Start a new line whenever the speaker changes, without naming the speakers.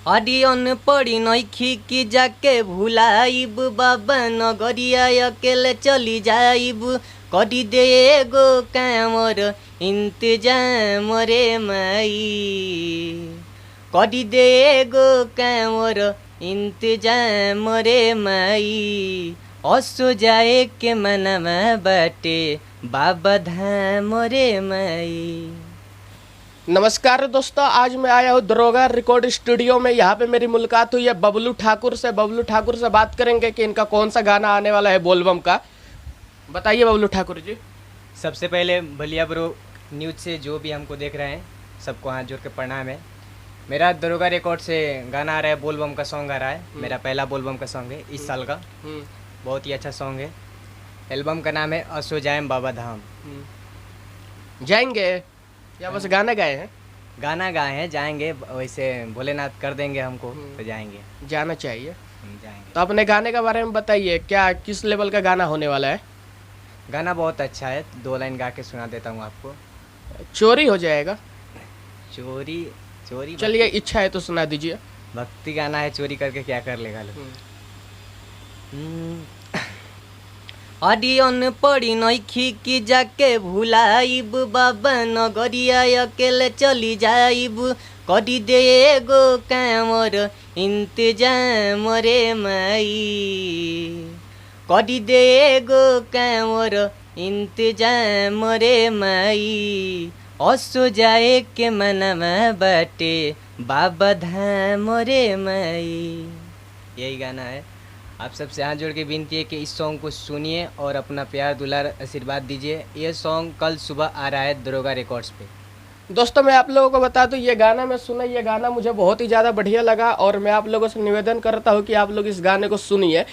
अडियन पड़ी नइखी कि जाके भुलाइब बाबा नगरिया अकेले चली जाइब करी दे एगो कामर इंतजाम रे माई करी दे एगो कामर इंतजाम रे माई असो जाए के मनवा बाटे बाबा धाम रे माई।
नमस्कार दोस्तों, आज मैं आया हूँ दरोगा रिकॉर्ड स्टूडियो में। यहाँ पे मेरी मुलाकात हुई है बबलू ठाकुर से। बबलू ठाकुर से बात करेंगे कि इनका कौन सा गाना आने वाला है बोलबम का। बताइए बबलू ठाकुर जी।
सबसे पहले बलिया ब्रो न्यूज़ से जो भी हमको देख रहे हैं सबको हाथ जोड़ के प्रणाम है। मेरा दरोगा रिकॉर्ड से गाना आ रहा है, बोलबम का सॉन्ग आ रहा है। मेरा पहला बोलबम का सॉन्ग है इस साल का। बहुत ही अच्छा सॉन्ग है। एल्बम का नाम है असो जाएम बाबा धाम।
जाएंगे या बस गाना गाए हैं?
गाना गाए हैं, जाएंगे। वैसे भोलेनाथ कर देंगे हमको तो जाएंगे।
जाना चाहिए।
जाएंगे।
तो अपने गाने के बारे में बताइए, क्या किस लेवल का गाना होने वाला है?
गाना बहुत अच्छा है, 2 लाइन गा के सुना देता हूँ आपको।
चोरी हो जाएगा?
चोरी चोरी
चलिए, इच्छा है तो सुना दीजिए।
भक्ति गाना है, चोरी करके क्या कर लेगा लोग। अडियन पड़ी नइखी कि जाके भुलाइब बाबा नगरिया अकेले चली जाइब करी दे एगो कामर इंतजाम रे माई करी दे एगो कामर इंतजाम रे माई असो जाए के मनवा बाटे बाबा धाम रे माई। यही गाना है। आप सबसे हाथ जोड़ के विनती है कि इस सॉन्ग को सुनिए और अपना प्यार दुलार आशीर्वाद दीजिए। ये सॉन्ग कल सुबह आ रहा है दरोगा रिकॉर्ड्स पे।
दोस्तों, मैं आप लोगों को बता दूं, ये गाना मैं सुना, ये गाना मुझे बहुत ही ज़्यादा बढ़िया लगा और मैं आप लोगों से निवेदन करता हूँ कि आप लोग इस गाने को सुनिए।